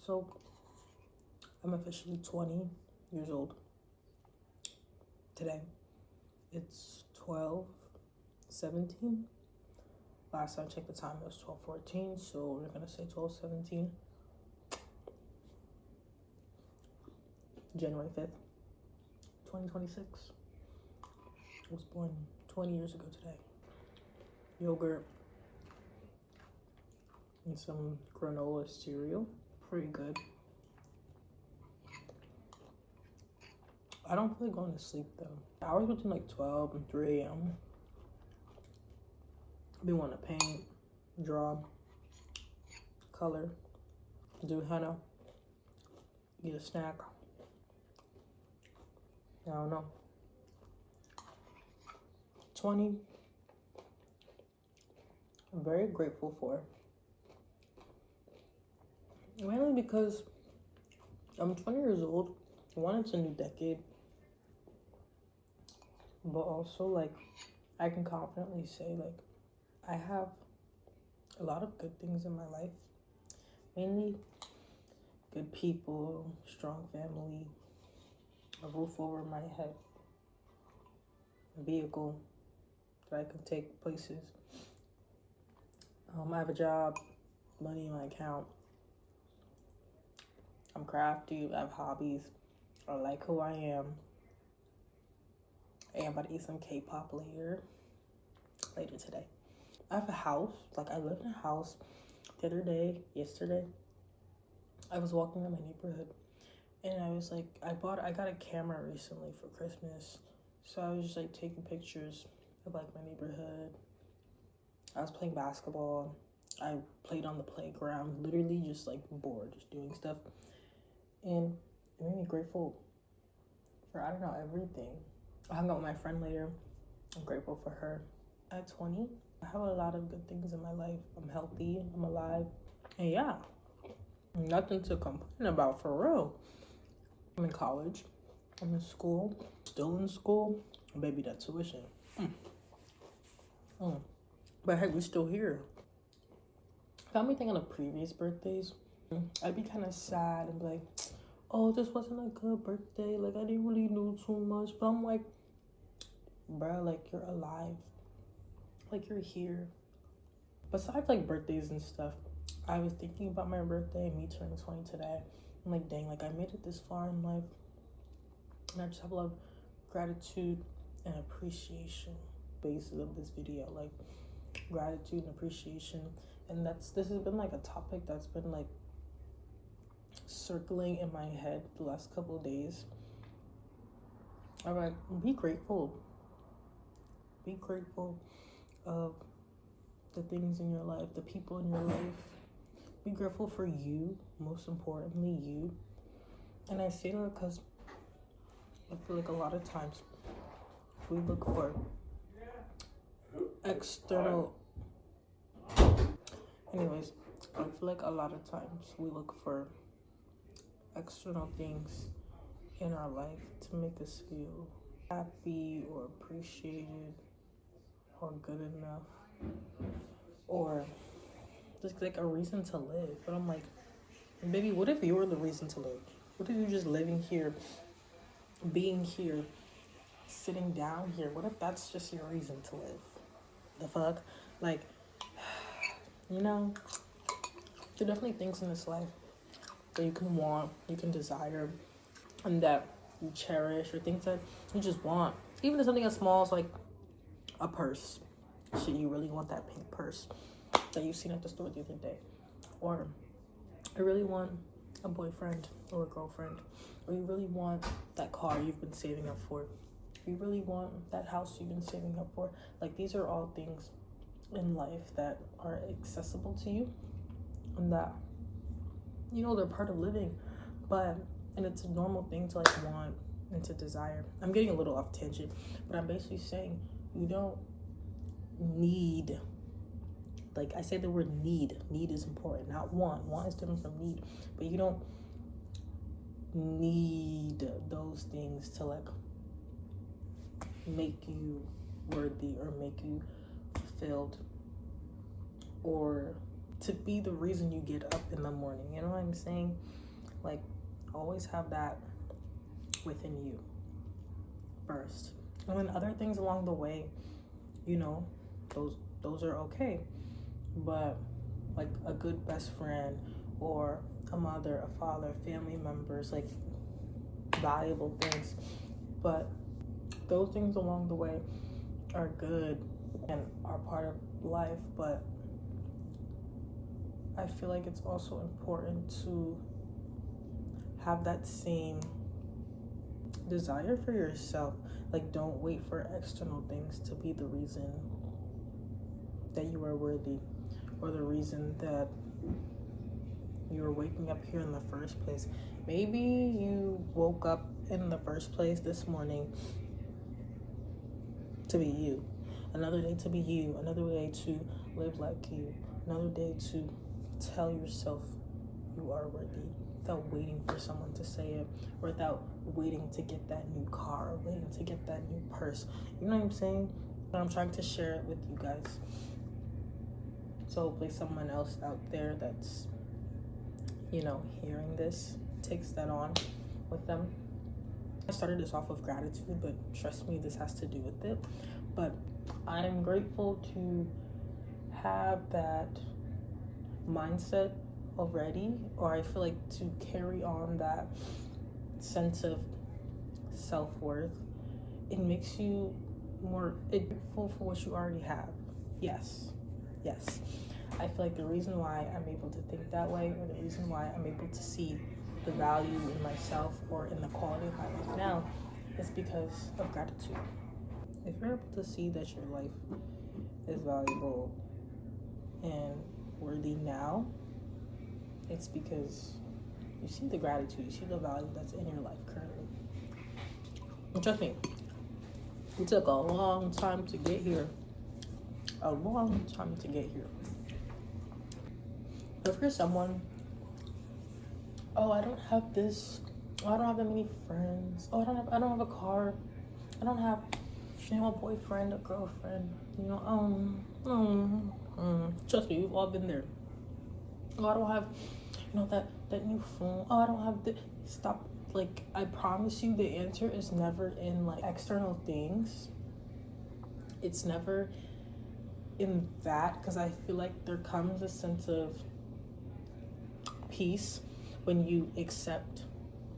So I'm officially 20 years old today. It's 12:17. Last time I checked the time, it was 12:14, so we're gonna say 12:17. January 5th, 2026. I was born 20 years ago today. Yogurt and some granola cereal. Pretty good. I don't feel like going to sleep though. Hours between like 12 and 3 a.m. I be wanting to paint, draw, color, do henna, eat a snack. I don't know. 20. I'm very grateful for. Mainly because I'm 20 years old. One, it's a new decade. But also, like, I can confidently say, like, I have a lot of good things in my life. Mainly good people, strong family, a roof over my head, a vehicle that I can take places. I have a job, money in my account. I'm crafty, I have hobbies. I like who I am. I am about to eat some K-pop later today. I have a house. Like, I live in a house. The other day, yesterday, I was walking in my neighborhood and I was like, I got a camera recently for Christmas. So I was just like taking pictures of like my neighborhood. I was playing basketball. I played on the playground, literally just like bored, just doing stuff. And it made me grateful for, I don't know, everything. I hung out with my friend later. I'm grateful for her. At 20, I have a lot of good things in my life. I'm healthy, I'm alive. And yeah, nothing to complain about, for real. I'm in college. I'm in school. Still in school. Baby, that tuition. But hey, we're still here. Got me thinking of previous birthdays. I'd be kind of sad and be like, oh, this wasn't a good birthday. Like, I didn't really do too much. But I'm like, bruh, like, you're alive. Like, you're here. Besides, like, birthdays and stuff, I was thinking about my birthday, me turning 20 today. I'm like, dang, like, I made it this far in life. And I just have a lot of gratitude and appreciation basis of this video. Like, gratitude and appreciation. And this has been, like, a topic that's been, like, circling in my head the last couple of days. All right, be grateful. Be grateful of the things in your life, the people in your life. Be grateful for you, most importantly, you. And I say that because I feel like a lot of times we look for external. Anyways, I feel like a lot of times we look for external things in our life to make us feel happy or appreciated or good enough or just like a reason to live. But I'm like, baby, what if you were the reason to live? What if you're just living here, being here, sitting down here? What if that's just your reason to live? The fuck? Like, you know, there are definitely things in this life that you can want, you can desire, and that you cherish, or things that you just want. Even if something as small as like a purse. Shit, you really want that pink purse that you've seen at the store the other day. Or I really want a boyfriend or a girlfriend. Or you really want that car you've been saving up for. You really want that house you've been saving up for. Like, these are all things in life that are accessible to you and that, you know, they're part of living. And it's a normal thing to like want and to desire. I'm getting a little off tangent, but I'm basically saying you don't need, like, I say the word need. Need is important, not want. Want is different from need. But you don't need those things to like make you worthy or make you fulfilled or to be the reason you get up in the morning. You know what I'm saying? Like, always have that within you first. And then other things along the way, you know, those are okay. But like a good best friend or a mother, a father, family members, like valuable things. But those things along the way are good and are part of life, but I feel like it's also important to have that same desire for yourself. Like, don't wait for external things to be the reason that you are worthy, or the reason that you are waking up here in the first place. Maybe you woke up in the first place this morning to be you. Another day to be you. Another day to live like you. Another day to tell yourself you are worthy without waiting for someone to say it, or without waiting to get that new car, or waiting to get that new purse. You know what I'm saying? But I'm trying to share it with you guys. So hopefully someone else out there that's, you know, hearing this takes that on with them. I started this off of gratitude, but trust me, this has to do with it. But I'm grateful to have that mindset already, or I feel like to carry on that sense of self-worth. It makes you more grateful for what you already have. Yes. I feel like the reason why I'm able to think that way, or the reason why I'm able to see the value in myself or in the quality of my life now, is because of gratitude. If you're able to see that your life is valuable and worthy now, it's because you see the gratitude, you see the value that's in your life currently. And trust me, it took a long time to get here. But if you're someone, I don't have this, I don't have that many friends, I don't have a car, I don't have, a boyfriend, a girlfriend, trust me, we've all been there. I don't have, that new phone. I don't have the, stop. Like, I promise you, the answer is never in like external things. It's never in that, because I feel like there comes a sense of peace when you accept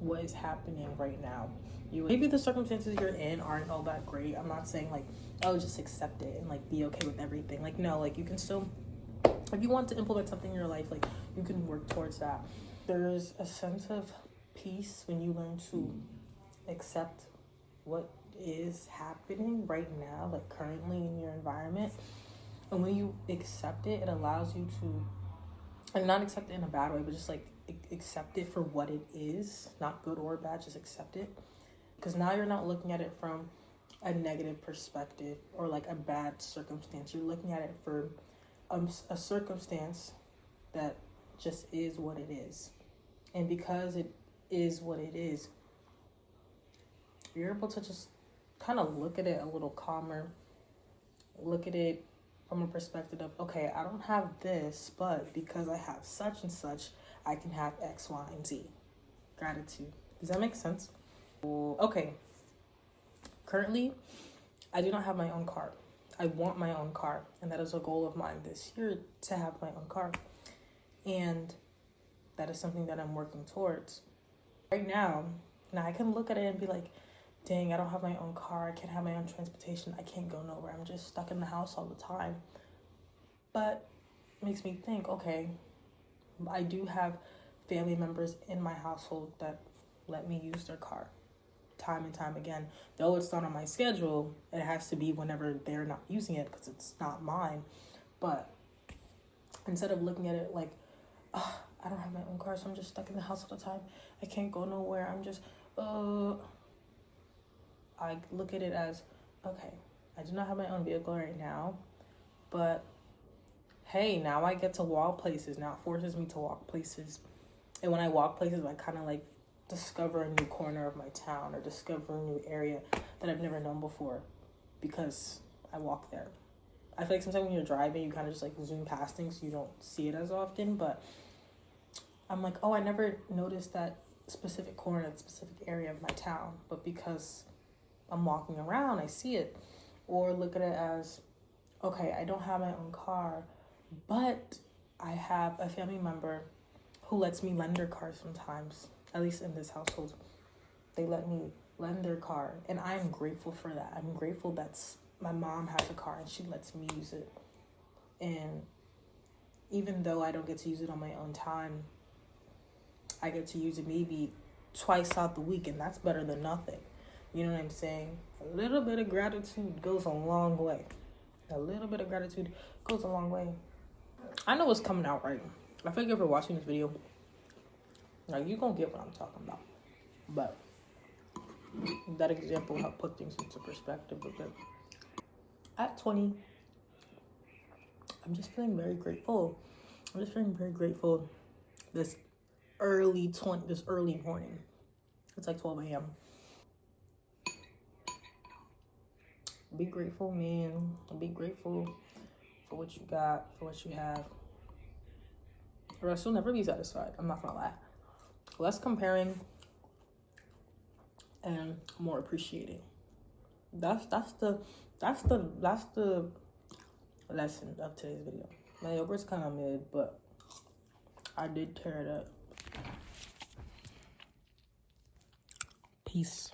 what is happening right now. Maybe the circumstances you're in aren't all that great. I'm not saying like, just accept it and like be okay with everything. Like, no, like you can still, if you want to implement something in your life, like you can work towards that. There's a sense of peace when you learn to accept what is happening right now, like currently in your environment. And when you accept it, it allows you to, and not accept it in a bad way, but just like accept it for what it is, not good or bad, just accept it. Because now you're not looking at it from a negative perspective or like a bad circumstance. You're looking at it for a circumstance that just is what it is. And because it is what it is, you're able to just kind of look at it a little calmer, look at it from a perspective of, okay, I don't have this, but because I have such and such, I can have X, Y, and Z. Gratitude. Does that make sense? Okay. Currently, I do not have my own car. I want my own car, and that is a goal of mine this year, to have my own car. And that is something that I'm working towards. Right now I can look at it and be like, dang, I don't have my own car. I can't have my own transportation. I can't go nowhere. I'm just stuck in the house all the time. But it makes me think, okay, I do have family members in my household that let me use their car time and time again. Though it's not on my schedule, it has to be whenever they're not using it because it's not mine. But instead of looking at it like, I don't have my own car, so I'm just stuck in the house all the time, I can't go nowhere, I'm just, I look at it as, okay, I do not have my own vehicle right now, but hey, now I get to walk places. Now it forces me to walk places. And when I walk places, I kind of like discover a new corner of my town or discover a new area that I've never known before because I walk there. I feel like sometimes when you're driving, you kind of just like zoom past things, so you don't see it as often. But I'm like, oh, I never noticed that specific corner, that specific area of my town. But because I'm walking around, I see it. Or look at it as, okay, I don't have my own car, but I have a family member who lets me lend their car sometimes, at least in this household. They let me lend their car, and I'm grateful for that. I'm grateful that my mom has a car and she lets me use it. And even though I don't get to use it on my own time, I get to use it maybe twice out the week, and that's better than nothing. You know what I'm saying? A little bit of gratitude goes a long way. A little bit of gratitude goes a long way. I know it's coming out right. I feel like if you're watching this video, like, you're gonna get what I'm talking about. But that example helped put things into perspective a bit. At 20, I'm just feeling very grateful. I'm just feeling very grateful this early morning. It's like 12 a.m. Be grateful, man. Be grateful for what you got, for what you have. Or else you'll never be satisfied. I'm not gonna lie. Less comparing and more appreciating. That's the lesson of today's video. My yogurt's kind of mid, but I did tear it up. Peace.